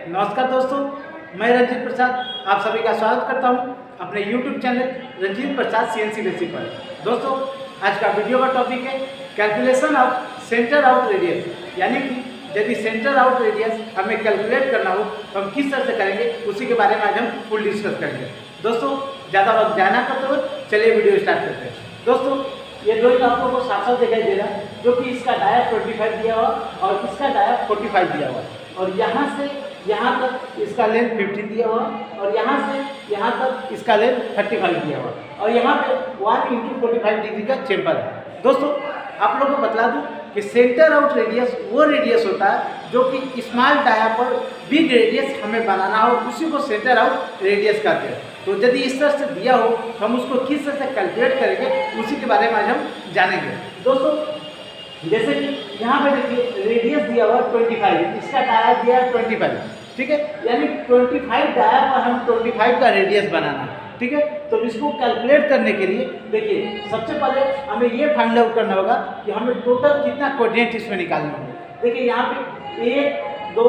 नमस्कार दोस्तों, मैं रंजीत प्रसाद आप सभी का स्वागत करता हूं अपने YouTube channel Ranjit Prasad CNC basic पर। दोस्तों, आज का वीडियो का टॉपिक है calculation of centre out radius, यानी कि यदि सेंटर आउट रेडियस हमें कैलकुलेट करना हो तो हम किस तरह से करेंगे, उसी के बारे में आज हम फुल डिस्कस करेंगे। दोस्तों, ज़्यादा वक्त जाना करते हुए चलिए वीडियो स्टार्ट करते हैं। दोस्तों, ये ड्राइंग आप लोगों को साफ साफ दिखाई दे रहा है, जो कि इसका डाया 25 दिया हुआ और इसका डाया 45 दिया हुआ, और यहाँ से यहाँ तक इसका लेंथ 15 दिया हुआ और यहाँ से यहाँ तक इसका लेंथ 35 दिया हुआ, और यहाँ पे 1 × 45 डिग्री का चेम्बर है। दोस्तों, आप लोगों को बता दूं कि सेंटर आउट रेडियस वो रेडियस होता है जो कि स्मॉल डाया पर बिग रेडियस हमें बनाना हो, उसी को सेंटर आउट रेडियस कहते हैं। तो यदि इस तरह से दिया हो तो हम उसको किस तरह से कैलकुलेट करेंगे, उसी के बारे में आज हम जानेंगे। दोस्तों, जैसे कि यहाँ पे देखिए रेडियस दिया हुआ 25, इसका डाया दिया है 25, ठीक है, यानी 25 डाया पर हम 25 का रेडियस बनाना है, ठीक है। तो इसको कैलकुलेट करने के लिए देखिए सबसे पहले हमें ये फाइंड आउट करना होगा कि हमें टोटल कितना कोऑर्डिनेट इसमें निकालना होगा। देखिए यहाँ पे 1 2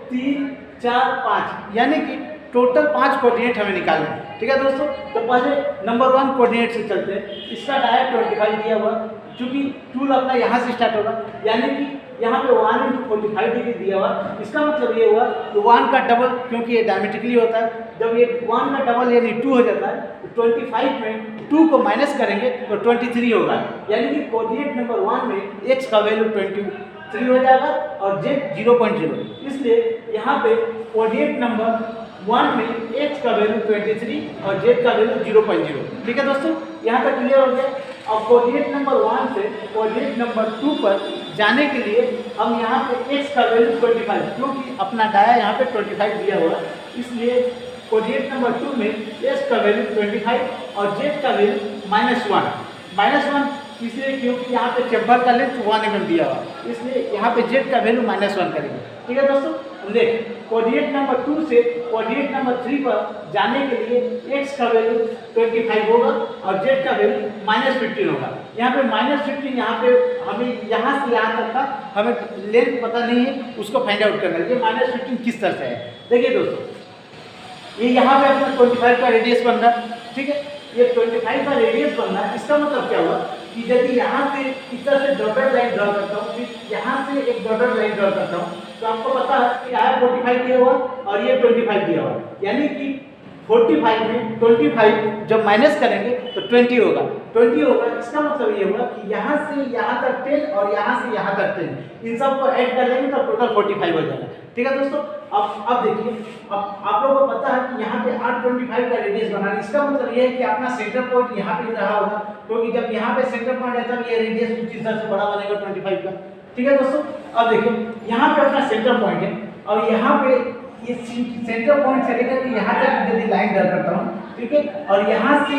3 4 5, यानी कि टोटल 5 कोऑर्डिनेट हमें निकालना है, ठीक है दोस्तों। तो पहले नंबर 1 कोऑर्डिनेट से चलते हैं। इसका डाया 25 दिया हुआ, चूँकि टूल अपना यहाँ से स्टार्ट होगा, यानी कि यहाँ पे 1 × 45 डिग्री दिया हुआ। इसका मतलब ये हुआ कि 1 का डबल, क्योंकि ये डायमेट्रिकली होता है, जब ये 1 का डबल यानी 2 हो जाता है, तो 25 में 2 को माइनस करेंगे तो 23 होगा, यानी कि कोऑर्डिनेट नंबर 1 में x का वैल्यू 23 हो जाएगा और z 0.0। इसलिए यहाँ पे कोऑर्डिनेट नंबर 1 में x का वैल्यू 23 और z का वैल्यू 0.0, ठीक है दोस्तों। यहाँ तक क्लियर हो गया। अब कोऑर्डिनेट नंबर 1 से कोऑर्डिनेट नंबर 2 पर जाने के लिए हम यहाँ पे x का वैल्यू 25, क्योंकि अपना डाया यहाँ पे 25 दिया हुआ, इसलिए कोऑर्डिनेट नंबर 2 में x का वैल्यू 25 और z का वैल्यू -1 इसलिए क्योंकि यहाँ पे चेम्बर का लेंथ 1 mm दिया हुआ, इसलिए यहाँ पे z का वैल्यू -1 करेंगे, ठीक है दोस्तों। देख, कोऑर्डिनेट नंबर 2 से कोऑर्डिनेट नंबर 3 पर जाने के लिए x का वैल्यू 25 होगा और z का वैल्यू -15 होगा। यहाँ पे -15, यहाँ पे हमें यहाँ से यहाँ तक का हमें लेंथ पता नहीं है, उसको फाइंड आउट करना है। ये -15 किस तरह से है, देखिए दोस्तों, ये यहाँ पे अपना 25 का रेडियस बन रहा है, ठीक है। ये 25 का रेडियस बन रहा है, इसका मतलब क्या हुआ कि यदि यहाँ से इस तरह से डॉटेड लाइन ड्रॉ करता हूँ, फिर यहाँ से एक डॉटेड लाइन ड्रॉ करता हूँ, तो आपको पता है कि आया 45 दिया हुआ और ये 25 दिया हुआ, यानी कि 45 में 25 जब माइनस करेंगे तो 20 होगा। इसका मतलब ये होगा कि यहाँ से यहाँ तक 10 और यहाँ से यहाँ तक 10, इन सब को ऐड कर लेंगे तो टोटल 45 हो जाएगा, ठीक है दोस्तों। अब देखिए, अब आप लोगों को पता है कि यहाँ पे 825 का रेडियस बनाना है। इसका मतलब ये है कि अपना सेंटर पॉइंट यहाँ पे रहा होगा, क्योंकि जब यहाँ पे सेंटर पॉइंट है तब ये रेडियस कुछ इस तरह से बड़ा बनेगा 25 का, ठीक है दोस्तों। अब देखिए, यहाँ पे अपना सेंटर पॉइंट है और यहाँ पे ये सेंटर पॉइंट से लेकर के यहाँ तक यदि लाइन ड्रा करता हूँ, ठीक है, और यहाँ से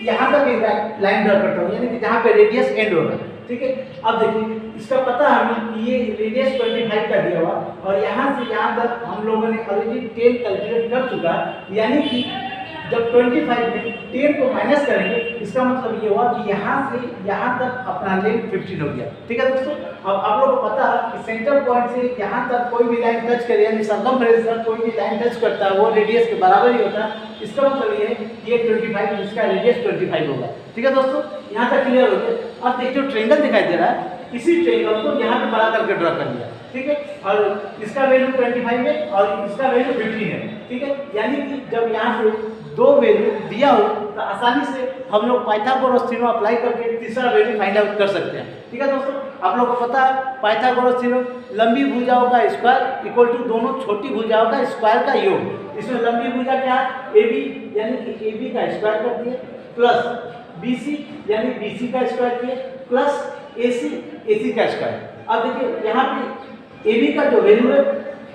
यहाँ तक एक लाइन ड्रा करता हूँ, यानी कि जहाँ पे रेडियस एंड होगा, ठीक है। अब देखिए, इसका पता है हमें कि ये रेडियस 25 का दिया हुआ और यहाँ से यहाँ तक हम लोगों ने ऑलरेडी 10 कैलकुलेट कर चुका है, यानी कि जब 25 में 10 को माइनस करेंगे, इसका मतलब ये हुआ कि यहाँ से यहाँ तक अपना लेंथ 15 हो गया, ठीक है दोस्तों। अब आप लोगों को पता है कि सेंटर पॉइंट से यहाँ तक कोई भी लाइन टच करे, यानी सर्कमफ्रेंस पर कोई भी लाइन टच करता है वो रेडियस के बराबर ही होता है। इसका मतलब ये है कि ये 25, इसका रेडियस 25 होगा, ठीक है दोस्तों। यहाँ तक क्लियर हो गया। अब देखिए, जो ट्रायंगल दिखाई दे रहा है, इसी ट्रायंगल को यहाँ पे बड़ा करके ड्रॉ कर लिया, ठीक है, और इसका वैल्यू 25 है और इसका वैल्यू 15 है, ठीक है। यानी कि जब यहाँ पे 2 वैल्यू दिया हो तो आसानी से हम लोग पाइथागोरस थ्योरम अप्लाई करके तीसरा वैल्यू फाइंड आउट कर सकते हैं, ठीक है दोस्तों। आप लोगों को पता है पाइथागोरस थ्योरम, लंबी भुजाओं का स्क्वायर इक्वल टू दोनों छोटी भुजाओं का स्क्वायर का योग। इसमें लंबी भुजा क्या है, AB, यानी कि AB का स्क्वायर करती है, प्लस BC यानी BC का स्क्वायर किए, प्लस AC का स्क्वायर। अब देखिए, यहाँ पे AB का जो वैल्यू है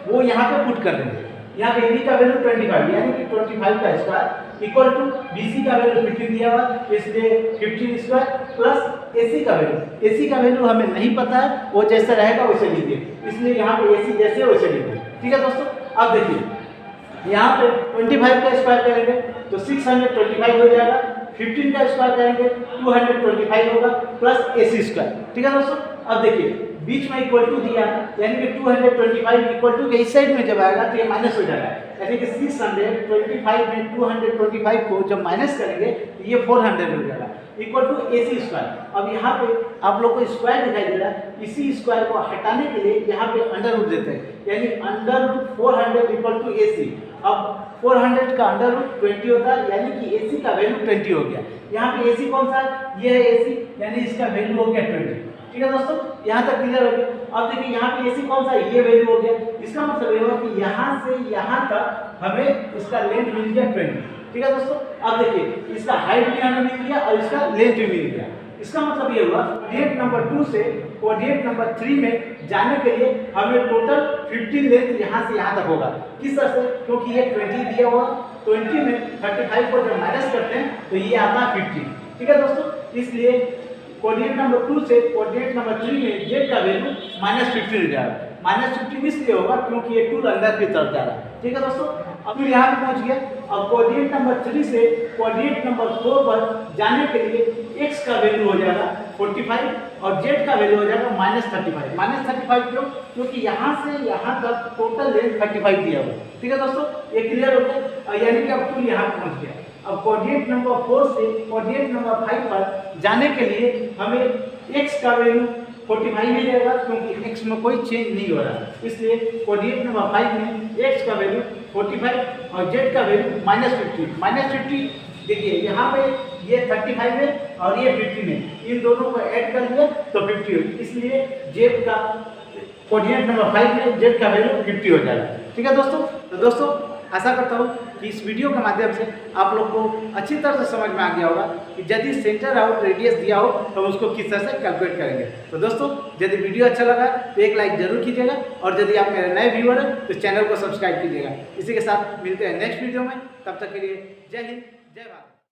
वो यहाँ पे पुट कर देंगे। यहाँ पे AB का वैल्यू 25, यानी कि 25 का स्क्वायर इक्वल टू BC का वैल्यू 15 दिया हुआ, इसलिए 15 स्क्वायर प्लस AC का वैल्यू हमें नहीं पता है, वो जैसा रहेगा वैसे लीजिए, इसलिए यहाँ पे AC जैसे वैसे लीजिए, ठीक है दोस्तों। अब देखिए, यहाँ पे 25 का स्क्वायर करेंगे तो 625 हो जाएगा, 15 का स्क्वायर करेंगे 225 होगा, प्लस AC स्क्वायर, ठीक है दोस्तों। अब देखिए बीच में इक्वल टू दिया, यानी कि 225 इक्वल टू के इस साइड में जब आएगा तो ये माइनस हो जाएगा, यानी कि 625 में 225 को जब माइनस करेंगे तो ये 400 हो जाएगा इक्वल टू AC स्क्वायर। अब यहाँ पे आप लोग को स्क्वायर दिखाई दे रहा है, इसी स्क्वायर को हटाने के लिए यहाँ पे अंडर रूट देते हैं, यानी under root 400 equal to AC। अब 400 का अंडर रूट 20 होता है, यानी कि AC का वैल्यू 20 हो गया। यहाँ पे AC कौन सा है, ये है AC, यानी इसका वैल्यू हो गया 20। ठीक है दोस्तों, यहाँ तक क्लियर हो गया। अब देखिए यहाँ पे AC कौन सा है, ये वैल्यू हो गया। इसका मतलब ये हुआ कि यहाँ से यहाँ तक हमें इसका लेंथ मिल गया 20। ठीक है दोस्तों, अब देखिए इसका हाइट भी हमें मिल गया और इसका लेंथ भी मिल गया। इसका मतलब ये हुआ कोऑर्डिनेट नंबर 2 से कोऑर्डिनेट नंबर 3 में जाने के लिए हमें टोटल 15 लेंथ यहाँ से यहाँ तक होगा। किस तरह से, क्योंकि ये 20 दिया हुआ, 20 में 35 को जब माइनस करते हैं तो ये आता है 50। ठीक है दोस्तों, इसलिए कोऑर्डिनेट नंबर 2 से कोऑर्डिनेट नंबर 3 में जेड का वैल्यू -15 हो जाएगा। -15 इसलिए होगा क्योंकि ये 2 अंदर की तरफ जा रहा है। ठीक है दोस्तों, अब फिर यहाँ पे पहुँच गया। अब कोऑर्डिनेट नंबर 3 से कोऑर्डिनेट नंबर 4 पर जाने के लिए x का वैल्यू हो जाएगा 45 और z का वैल्यू हो जाएगा -35। -35 क्यों, क्योंकि यहाँ से यहाँ तक टोटल लेंथ 35 दिया हुआ। ठीक है दोस्तों, ये क्लियर हो गया, यानी कि अब टूल यहाँ पे पहुँच गया। अब कोऑर्डिनेट नंबर 4 से कोऑर्डिनेट नंबर 5 पर जाने के लिए हमें x का वैल्यू 45 मिल जाएगा, क्योंकि x में कोई चेंज नहीं हो रहा है, इसलिए कोऑर्डिनेट नंबर 5 में x का वैल्यू 45 और z का वैल्यू -50। -50 देखिए यहाँ पे ये 35 है और ये 50 है, इन दोनों को ऐड कर लिया तो 50 हो, इसलिए z का कोऑर्डिनेट नंबर 5 में z का वैल्यू 50 हो जाएगा। ठीक है दोस्तों, तो दोस्तों आशा करता हूँ कि इस वीडियो के माध्यम से आप लोग को अच्छी तरह से समझ में आ गया होगा कि यदि सेंटर आउट रेडियस दिया हो तो उसको किस तरह से कैलकुलेट करेंगे। तो दोस्तों यदि वीडियो अच्छा लगा तो एक लाइक जरूर कीजिएगा, और यदि आप मेरे नए व्यूअर हैं तो चैनल को सब्सक्राइब कीजिएगा। इसी के साथ मिलते हैं नेक्स्ट वीडियो में, तब तक के लिए जय हिंद जय भारत।